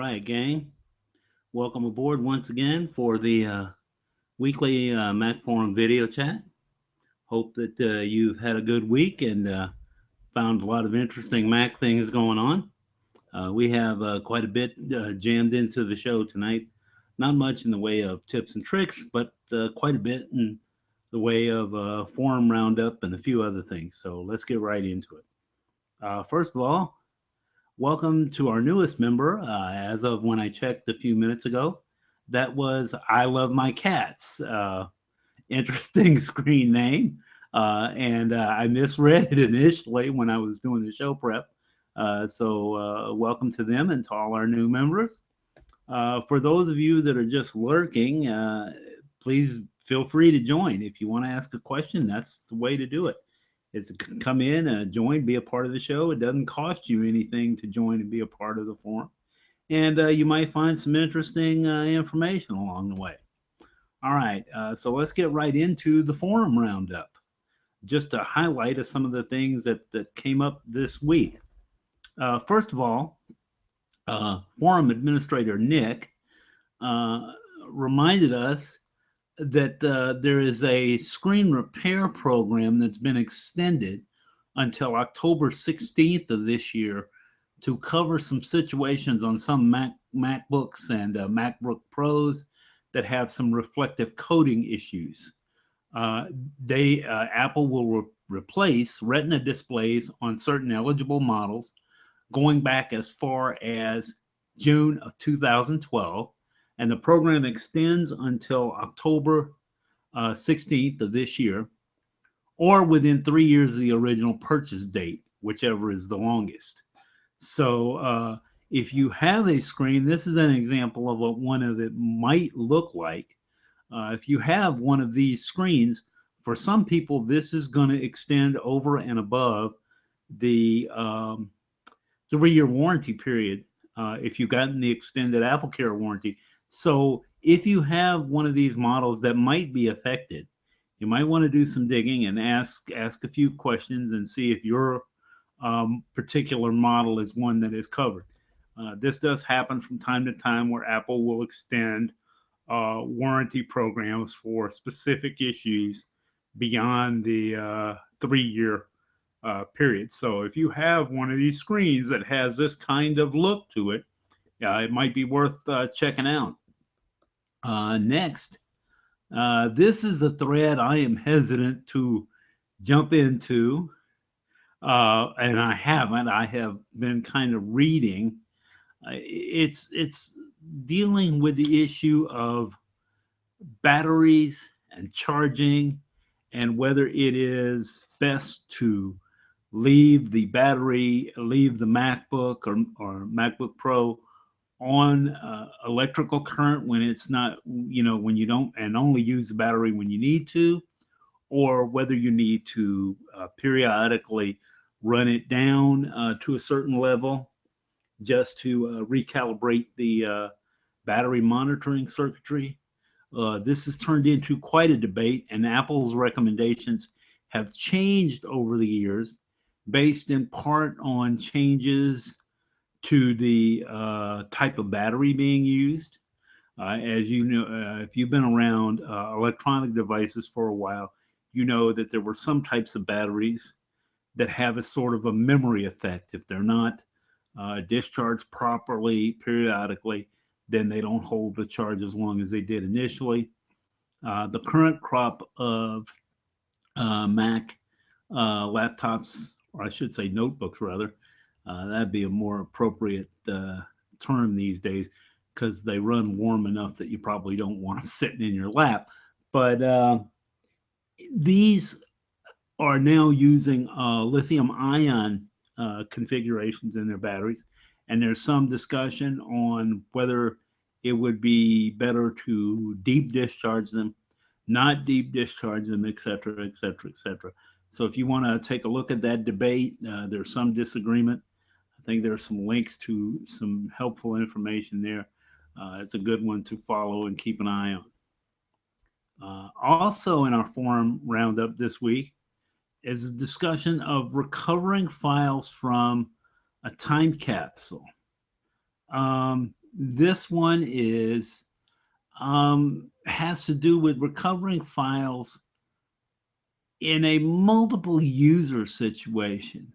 right, gang. Welcome aboard once again for the weekly Mac Forum video chat. Hope that you've had a good week and found a lot of interesting Mac things going on. We have quite a bit jammed into the show tonight. Not much in the way of tips and tricks, but quite a bit in the way of forum roundup and a few other things. So let's get right into it. First of all, welcome to our newest member. As of when I checked a few minutes ago, that was I Love My Cats. Interesting screen name. And I misread it initially when I was doing the show prep. So, welcome to them and to all our new members. For those of you that are just lurking, please feel free to join. If you want to ask a question, that's the way to do it. Is come in, join, be a part of the show. It doesn't cost you anything to join and be a part of the forum. And you might find some interesting information along the way. All right, so let's get right into the forum roundup. Just to highlight some of the things that came up this week. First of all, forum administrator Nick reminded us that there is a screen repair program that's been extended until October 16th of this year to cover some situations on some MacBooks and MacBook Pros that have some reflective coating issues. Apple will replace Retina displays on certain eligible models going back as far as June of 2012, and the program extends until October 16th of this year, or within 3 years of the original purchase date, whichever is the longest. So if you have a screen, this is an example of what one of it might look like. If you have one of these screens, for some people, this is going to extend over and above the 3-year warranty period if you've gotten the extended Apple Care warranty. So if you have one of these models that might be affected, you might want to do some digging and ask a few questions and see if your particular model is one that is covered. This does happen from time to time where Apple will extend warranty programs for specific issues beyond the 3-year period. So if you have one of these screens that has this kind of look to it, it might be worth checking out. Next, this is a thread I am hesitant to jump into, and I haven't. I have been kind of reading. It's dealing with the issue of batteries and charging, and whether it is best to leave the MacBook or MacBook Pro on electrical current when it's not, when you don't, and only use the battery when you need to, or whether you need to periodically run it down to a certain level just to recalibrate the battery monitoring circuitry. This has turned into quite a debate, and Apple's recommendations have changed over the years based in part on changes to the type of battery being used. As you know, if you've been around electronic devices for a while, you know that there were some types of batteries that have a sort of a memory effect. If they're not discharged properly periodically, then they don't hold the charge as long as they did initially. The current crop of Mac laptops, or I should say notebooks rather, that'd be a more appropriate term these days, because they run warm enough that you probably don't want them sitting in your lap. But these are now using lithium ion configurations in their batteries, and there's some discussion on whether it would be better to deep discharge them, not deep discharge them, et cetera, et cetera, et cetera. So if you want to take a look at that debate, there's some disagreement. I think there are some links to some helpful information there. It's a good one to follow and keep an eye on. Also in our forum roundup this week is a discussion of recovering files from a time capsule. This one is has to do with recovering files in a multiple user situation.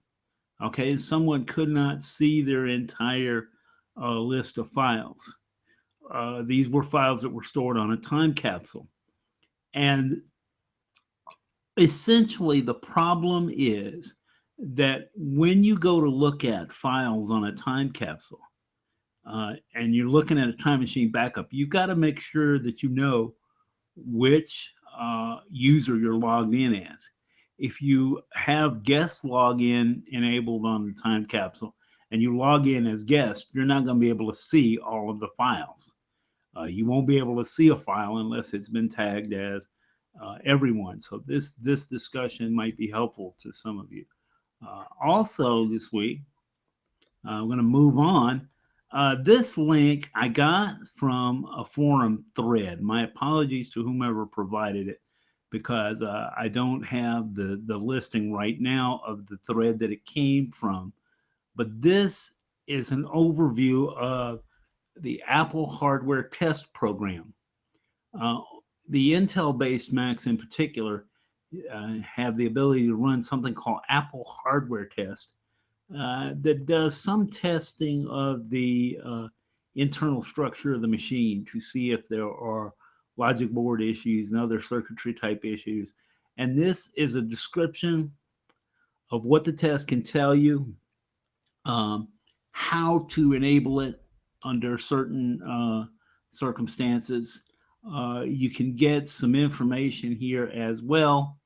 Okay, someone could not see their entire list of files. These were files that were stored on a time capsule. And essentially, the problem is that when you go to look at files on a time capsule and you're looking at a time machine backup, you got to make sure that you know which user you're logged in as. If you have guest login enabled on the time capsule and you log in as guest, you're not going to be able to see all of the files. You won't be able to see a file unless it's been tagged as everyone. So this discussion might be helpful to some of you. Also this week, I'm going to move on. This link I got from a forum thread. My apologies to whomever provided it because I don't have the listing right now of the thread that it came from. But this is an overview of the Apple hardware test program. Uh, the Intel-based Macs in particular have the ability to run something called Apple hardware test that does some testing of the internal structure of the machine to see if there are logic board issues and other circuitry type issues. And this is a description of what the test can tell you, um, how to enable it under certain circumstances. You can get some information here as well.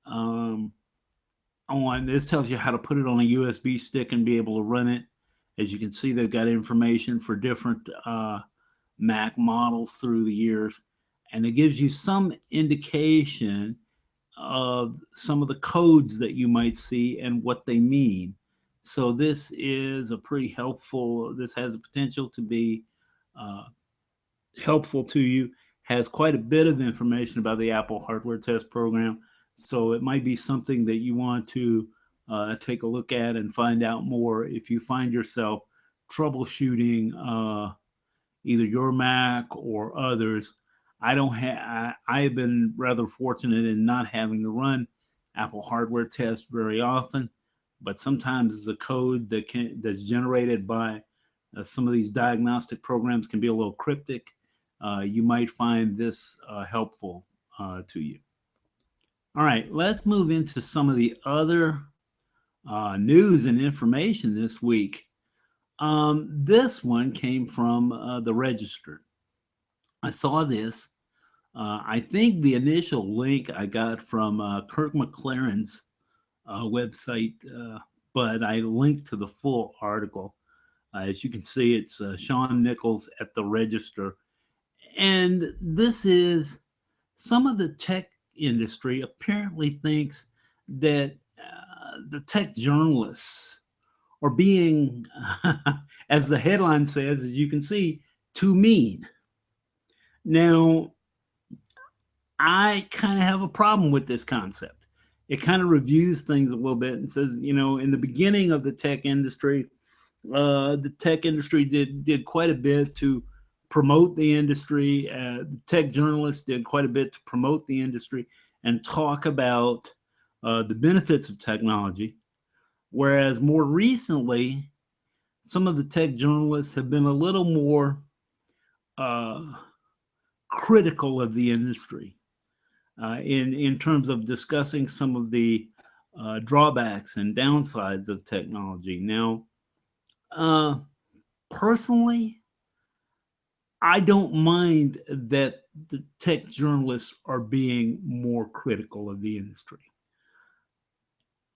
Um, On this tells you how to put it on a USB stick and be able to run it. As you can see, they've got information for different Mac models through the years, and it gives you some indication of some of the codes that you might see and what they mean. So this is a pretty helpful. This has the potential to be uh, helpful to you. Has quite a bit of information about the Apple hardware test program. So it might be something that you want to take a look at and find out more if you find yourself troubleshooting either your Mac or others. I don't have. I've been rather fortunate in not having to run Apple hardware tests very often, but sometimes the code that's generated by some of these diagnostic programs can be a little cryptic. You might find this helpful to you. All right, let's move into some of the other news and information this week. This one came from the Register. I saw this. I think the initial link I got from Kirk McLaren's website, but I linked to the full article. As you can see, it's Sean Nichols at the Register. And this is some of the tech industry apparently thinks that the tech journalists are being, as the headline says, as you can see, too mean. Now, I kind of have a problem with this concept. It kind of reviews things a little bit and says, in the beginning of the tech industry, did quite a bit to promote the industry. The tech journalists did quite a bit to promote the industry and talk about the benefits of technology. Whereas more recently, some of the tech journalists have been a little more uh, critical of the industry in terms of discussing some of the drawbacks and downsides of technology. Now, personally, I don't mind that the tech journalists are being more critical of the industry,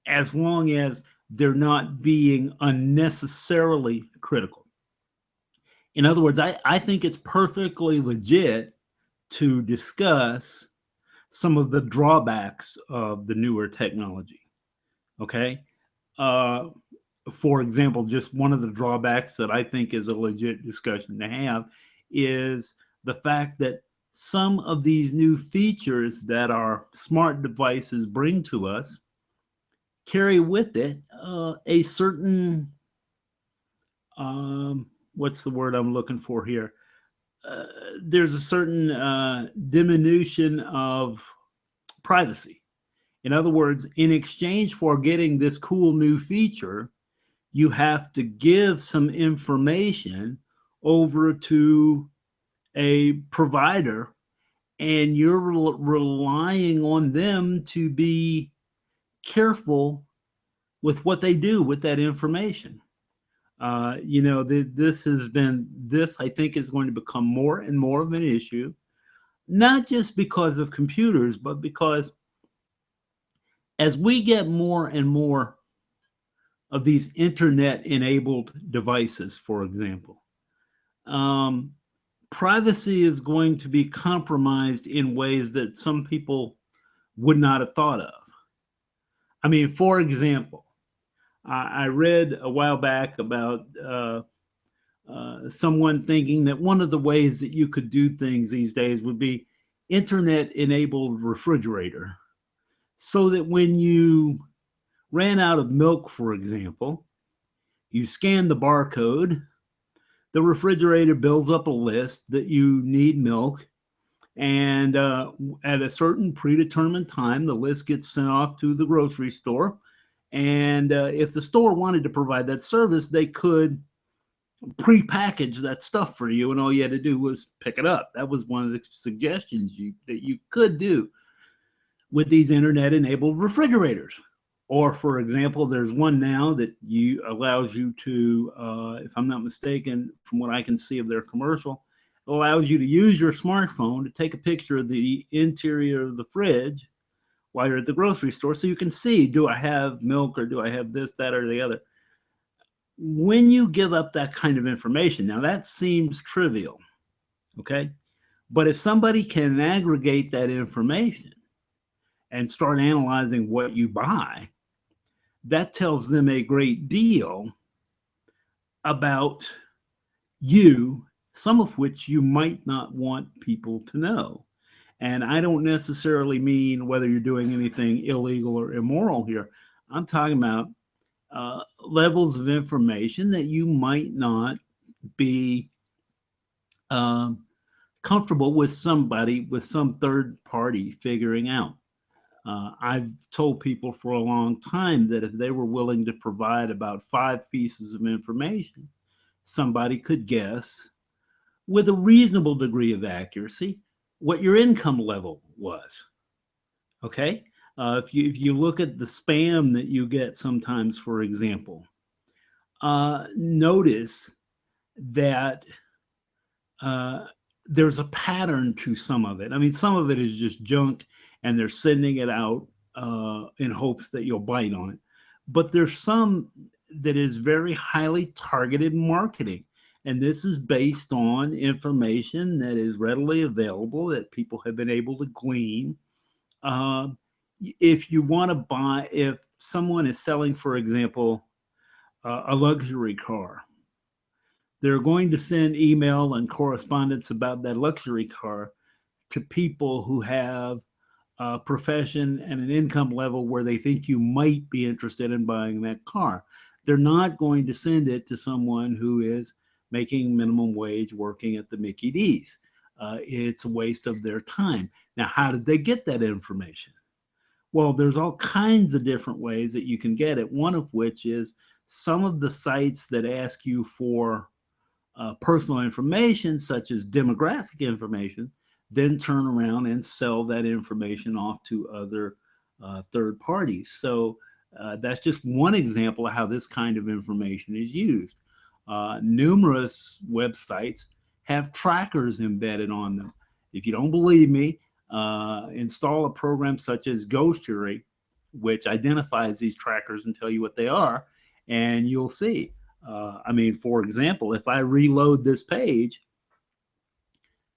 as long as they're not being unnecessarily critical. In other words, I think it's perfectly legit to discuss some of the drawbacks of the newer technology. Okay. Uh, for example, just one of the drawbacks that I think is a legit discussion to have is the fact that some of these new features that our smart devices bring to us carry with it a certain what's the word I'm looking for here? Uh, there's a certain diminution of privacy. In other words, in exchange for getting this cool new feature, you have to give some information over to a provider, and you're relying on them to be careful with what they do with that information. This I think is going to become more and more of an issue, not just because of computers, but because as we get more and more of these internet enabled devices, for example, um, privacy is going to be compromised in ways that some people would not have thought of. I mean, for example, I read a while back about someone thinking that one of the ways that you could do things these days would be internet enabled refrigerator, so that when you ran out of milk, for example, you scan the barcode, the refrigerator builds up a list that you need milk, and at a certain predetermined time, the list gets sent off to the grocery store. And if the store wanted to provide that service, they could pre-package that stuff for you, and all you had to do was pick it up. That was one of the suggestions that you could do with these internet-enabled refrigerators. Or, for example, there's one now that you allows you to, if I'm not mistaken, from what I can see of their commercial, it allows you to use your smartphone to take a picture of the interior of the fridge while you're at the grocery store, so you can see, do I have milk, or do I have this, that, or the other? When you give up that kind of information, now that seems trivial, okay? But if somebody can aggregate that information and start analyzing what you buy, that tells them a great deal about you, some of which you might not want people to know. And I don't necessarily mean whether you're doing anything illegal or immoral here. I'm talking about levels of information that you might not be um, comfortable with somebody, with some third party figuring out. I've told people for a long time that if they were willing to provide about 5 pieces of information, somebody could guess with a reasonable degree of accuracy what your income level was. Okay? If you look at the spam that you get sometimes, for example, notice that uh, there's a pattern to some of it. I mean, some of it is just junk, and they're sending it out in hopes that you'll bite on it. But there's some that is very highly targeted marketing. And this is based on information that is readily available that people have been able to glean. Um, if you want to buy, if someone is selling, for example, a luxury car, they're going to send email and correspondence about that luxury car to people who have a profession and an income level where they think you might be interested in buying that car. They're not going to send it to someone who is making minimum wage working at the Mickey D's. It's a waste of their time. Now, how did they get that information? Well, there's all kinds of different ways that you can get it, one of which is some of the sites that ask you for personal information, such as demographic information, then turn around and sell that information off to other third parties. So that's just one example of how this kind of information is used. Numerous websites have trackers embedded on them. If you don't believe me, install a program such as Ghostery, which identifies these trackers and tell you what they are, and you'll see. I mean, for example, if I reload this page,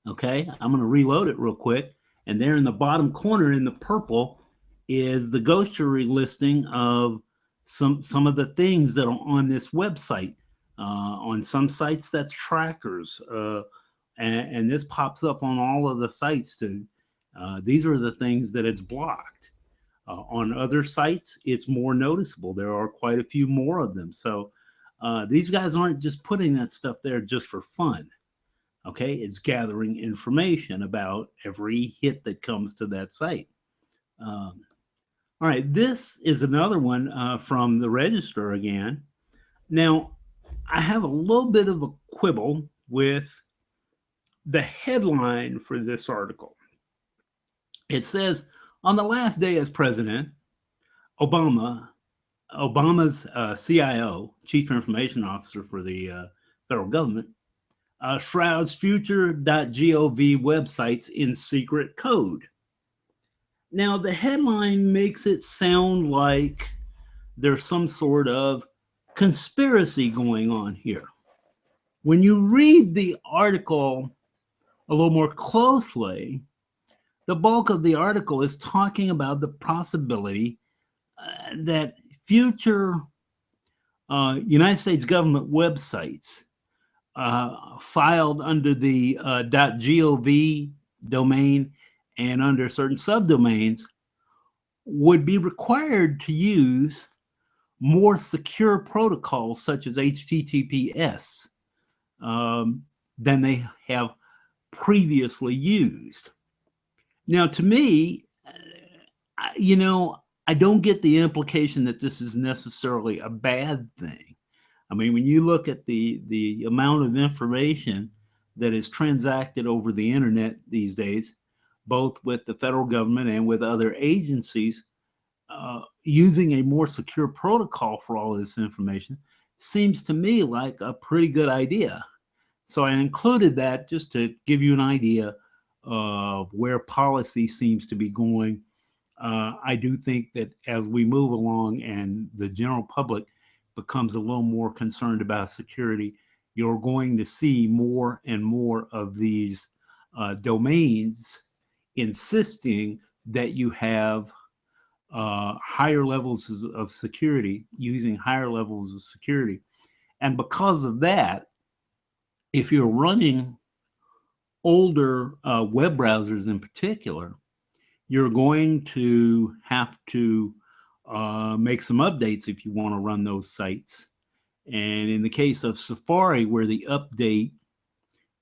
okay, I'm going to reload it real quick, and there in the bottom corner in the purple is the ghostery listing of some of the things that are on this website. On some sites, that's trackers, and this pops up on all of the sites too. These are the things that it's blocked. On other sites, it's more noticeable. There are quite a few more of them. So These guys aren't just putting that stuff there just for fun. Okay, it's gathering information about every hit that comes to that site. Um, all right, this is another one from the Register again. Now, I have a little bit of a quibble with the headline for this article. It says, on the last day as president, Obama, Obama's CIO, Chief Information Officer for the federal government, shrouds future.gov websites in secret code. Now, the headline makes it sound like there's some sort of conspiracy going on here. When you read the article a little more closely, the bulk of the article is talking about the possibility that future United States government websites filed under the .gov domain and under certain subdomains would be required to use more secure protocols such as HTTPS than they have previously used. Now, to me, I don't get the implication that this is necessarily a bad thing. I mean, when you look at the amount of information that is transacted over the internet these days, both with the federal government and with other agencies, using a more secure protocol for all this information seems to me like a pretty good idea. So I included that just to give you an idea of where policy seems to be going. I do think that as we move along and the general public becomes a little more concerned about security, you're going to see more and more of these domains insisting that you have higher levels of security, using higher levels of security. And because of that, if you're running older web browsers in particular, you're going to have to make some updates if you want to run those sites. And in the case of Safari, where the update,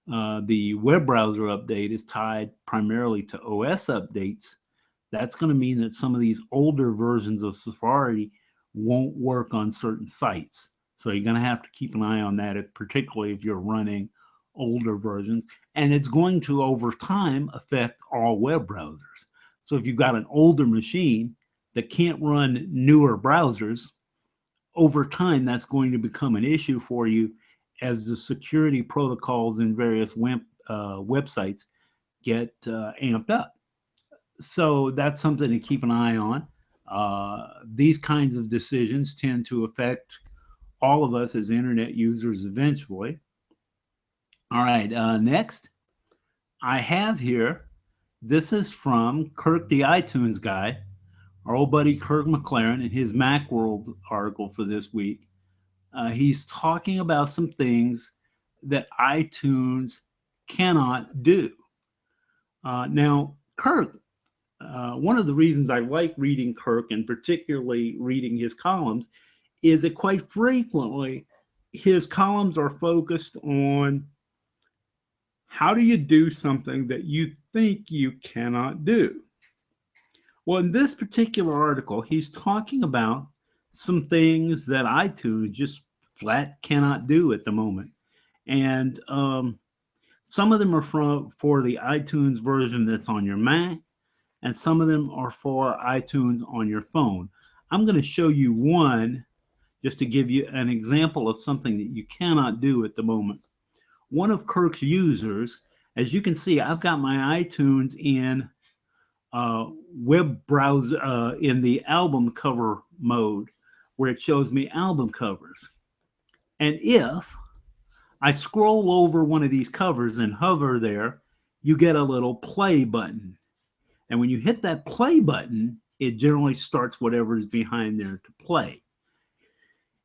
the web browser update is tied primarily to OS updates, that's going to mean that some of these older versions of Safari won't work on certain sites. So you're going to have to keep an eye on that, particularly if you're running older versions. And it's going to, over time, affect all web browsers. So if you've got an older machine that can't run newer browsers, over time, that's going to become an issue for you as the security protocols in various websites get amped up. So that's something to keep an eye on. These kinds of decisions tend to affect all of us as internet users eventually. All right, next I have here, this is from Kirk the iTunes guy, our old buddy Kirk McLaren, in his Macworld article for this week. He's talking about some things that iTunes cannot do. Now, Kirk, one of the reasons I like reading Kirk, and particularly reading his columns, is that quite frequently his columns are focused on how do you do something that you think you cannot do. Well, in this particular article, he's talking about some things that iTunes just flat cannot do at the moment. And some of them are for the iTunes version that's on your Mac, and some of them are for iTunes on your phone. I'm going to show you one just to give you an example of something that you cannot do at the moment. One of Kirk's users, as you can see, I've got my iTunes in web browser in the album cover mode, where it shows me album covers. And if I scroll over one of these covers and hover there, you get a little play button. And when you hit that play button, it generally starts whatever is behind there to play.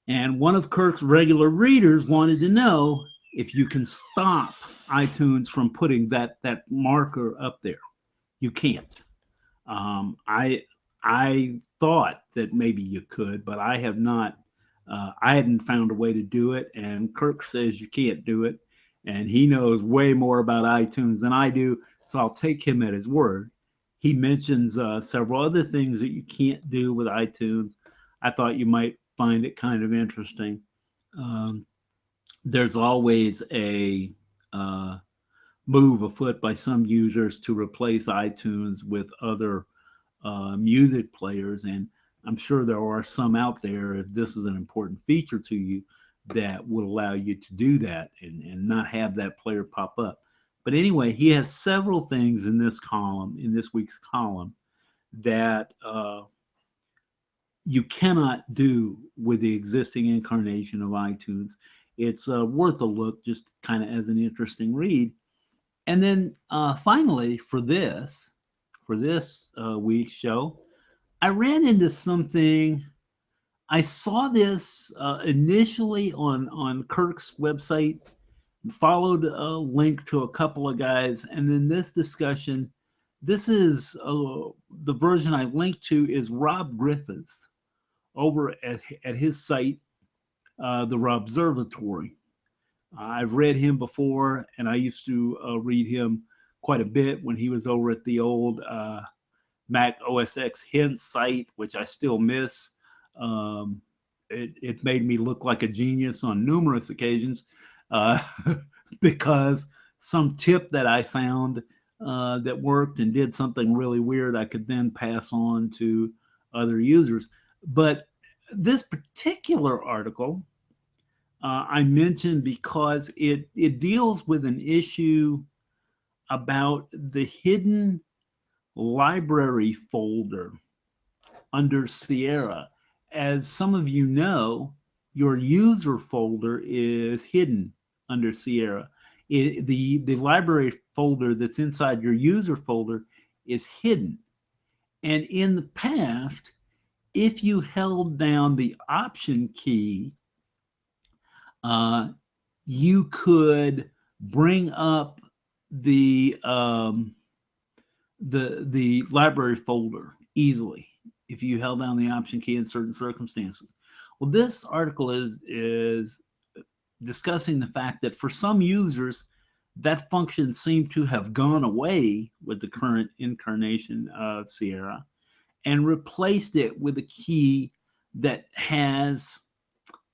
And one of Kirk's regular readers wanted to know if you can stop iTunes from putting that marker up there. You can't. I thought that maybe you could, but I have not I hadn't found a way to do it, and Kirk says you can't do it, and he knows way more about iTunes than I do, so I'll take him at his word. He mentions several other things that you can't do with iTunes. I thought you might find it kind of interesting. Um, there's always a uh, move afoot by some users to replace iTunes with other music players, and I'm sure there are some out there, if this is an important feature to you, that would allow you to do that and not have that player pop up. But anyway, he has several things in this column, in this week's column, that you cannot do with the existing incarnation of iTunes. It's worth a look, just kind of as an interesting read. And then finally, for this week's show, I ran into something. I saw this initially on Kirk's website, followed a link to a couple of guys, and then this discussion. This is the version I linked to is Rob Griffiths over at his site, the Robservatory. I've read him before, and I used to read him quite a bit when he was over at the old Mac OS X Hint site, which I still miss. Um, it made me look like a genius on numerous occasions uh, because some tip that I found that worked and did something really weird, I could then pass on to other users. But this particular article I mentioned because it deals with an issue about the hidden library folder under Sierra. As some of you know, your user folder is hidden under Sierra. The library folder that's inside your user folder is hidden. And in the past, if you held down the Option key, uh, you could bring up the the library folder easily if you held down the Option key in certain circumstances. Well, this article is discussing the fact that for some users, that function seemed to have gone away with the current incarnation of Sierra and replaced it with a key that has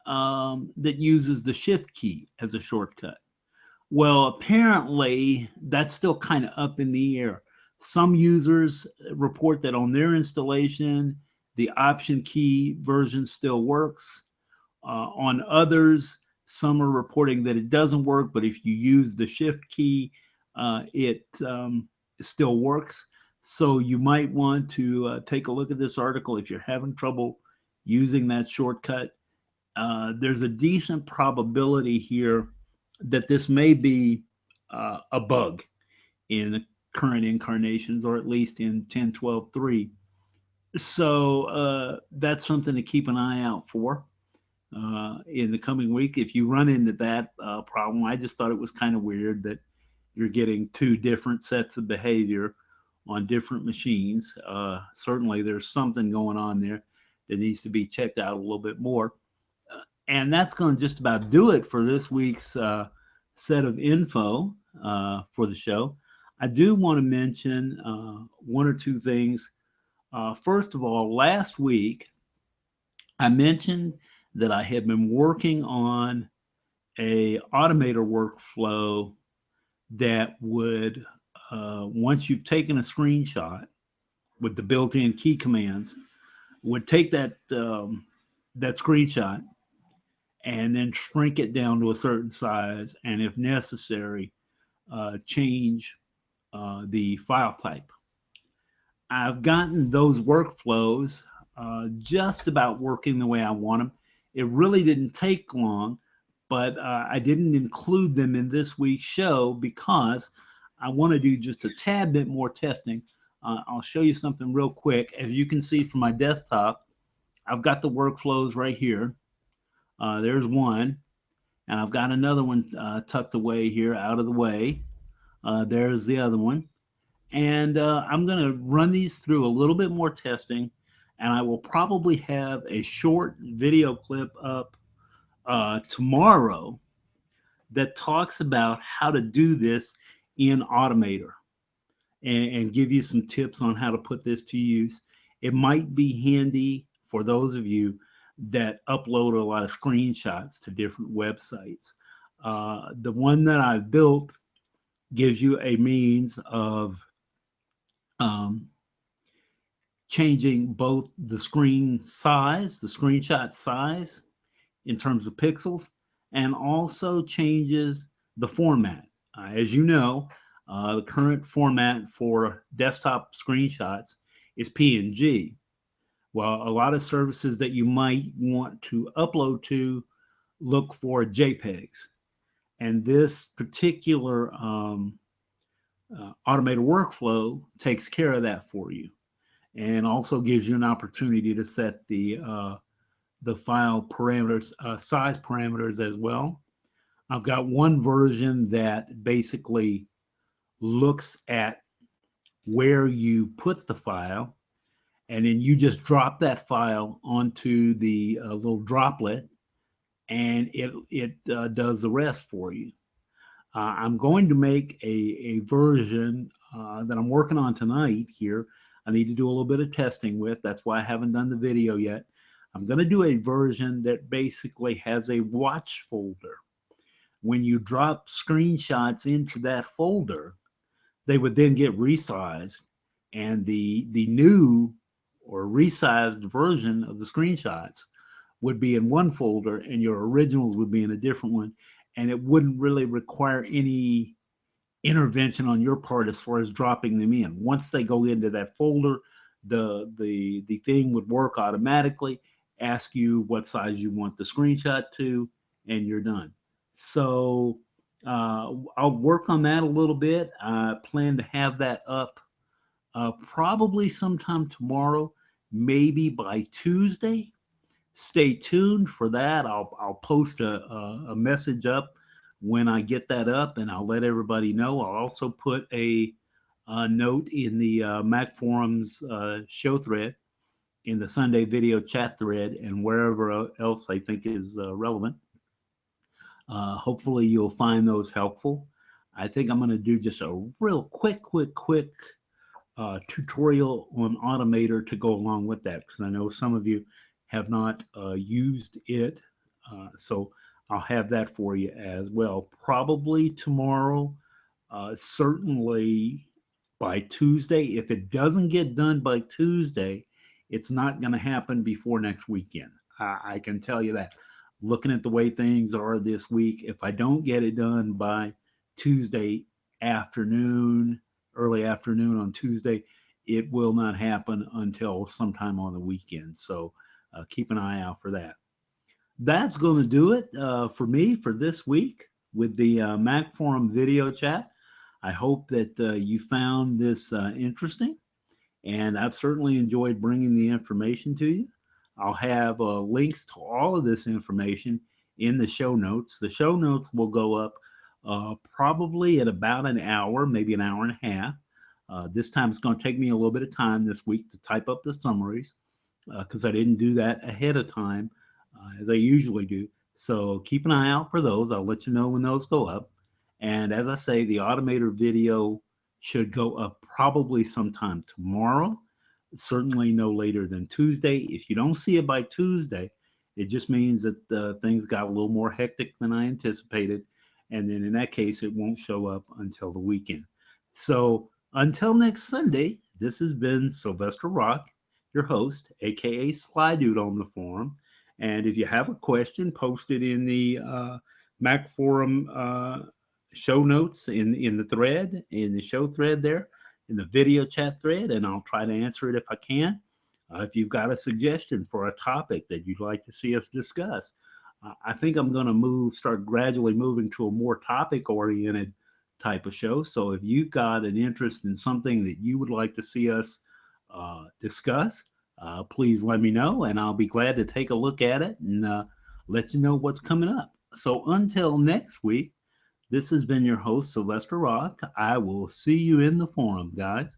that uses the Shift key as a shortcut. Well, apparently that's still kind of up in the air. Some users report that on their installation, the Option key version still works. On others, some are reporting that it doesn't work, but if you use the Shift key, it still works. So you might want to take a look at this article if you're having trouble using that shortcut. There's a decent probability here that this may be a bug in current incarnations, or at least in 10.12.3. So that's something to keep an eye out for in the coming week. If you run into that problem, I just thought it was kind of weird that you're getting two different sets of behavior on different machines. Certainly, there's something going on there that needs to be checked out a little bit more. And that's going to just about do it for this week's set of info for the show. I do want to mention one or two things. First of all, last week I mentioned that I had been working on a automator workflow that would, once you've taken a screenshot with the built-in key commands, would take that that screenshot and then shrink it down to a certain size, and if necessary, change the file type. I've gotten those workflows just about working the way I want them. It really didn't take long, but I didn't include them in this week's show because I want to do just a tad bit more testing. I'll show you something real quick. As you can see from my desktop, I've got the workflows right here. There's one, and I've got another one tucked away here out of the way. There's the other one. And I'm going to run these through a little bit more testing. and I will probably have a short video clip up tomorrow that talks about how to do this in Automator, and give you some tips on how to put this to use. It might be handy for those of you that upload a lot of screenshots to different websites. The one that I've built gives you a means of um, changing both the screen size, the screenshot size in terms of pixels, and also changes the format. As you know, the current format for desktop screenshots is PNG. Well, a lot of services that you might want to upload to look for JPEGs. And this particular automated workflow takes care of that for you, and also gives you an opportunity to set the file parameters, size parameters as well. I've got one version that basically looks at where you put the file, and then you just drop that file onto the little droplet, and it does the rest for you. I'm going to make a version that I'm working on tonight here. I need to do a little bit of testing with. That's why I haven't done the video yet. I'm going to do a version that basically has a watch folder. When you drop screenshots into that folder, they would then get resized, and the new or resized version of the screenshots would be in one folder, and your originals would be in a different one, and it wouldn't really require any intervention on your part as far as dropping them in. Once they go into that folder, the thing would work automatically, ask you what size you want the screenshot to, and you're done. So I'll work on that a little bit. I plan to have that up probably sometime tomorrow, maybe by Tuesday. Stay tuned for that. I'll post a message up when I get that up, and I'll let everybody know. I'll also put a note in the Mac Forums show thread, in the Sunday video chat thread, and wherever else I think is relevant. Hopefully you'll find those helpful. I think I'm going to do just a real quick tutorial on Automator to go along with that, because I know some of you have not used it. So I'll have that for you as well. Probably tomorrow, certainly by Tuesday. If it doesn't get done by Tuesday, it's not going to happen before next weekend. I can tell you that. Looking at the way things are this week, if I don't get it done by Tuesday afternoon, early afternoon on Tuesday, it will not happen until sometime on the weekend. So keep an eye out for that. That's going to do it for me for this week with the Mac Forum video chat. I hope that you found this interesting, and I've certainly enjoyed bringing the information to you. I'll have links to all of this information in the show notes. The show notes will go up probably in about an hour, maybe an hour and a half. This time it's going to take me a little bit of time this week to type up the summaries, because I didn't do that ahead of time as I usually do. So keep an eye out for those. I'll let you know when those go up. And as I say, the Automator video should go up probably sometime tomorrow, certainly no later than Tuesday. If you don't see it by Tuesday, it just means that things got a little more hectic than I anticipated. And then in that case, it won't show up until the weekend. So until next Sunday, this has been Sylvester Rock, your host, aka Sly Dude on the forum. And if you have a question, post it in the Mac Forum show notes in the thread, in the show thread there, in the video chat thread, and I'll try to answer it if I can. If you've got a suggestion for a topic that you'd like to see us discuss, I think I'm going to start gradually moving to a more topic-oriented type of show. So if you've got an interest in something that you would like to see us discuss, please let me know, and I'll be glad to take a look at it and let you know what's coming up. So until next week, this has been your host, Sylvester Rock. I will see you in the forum, guys.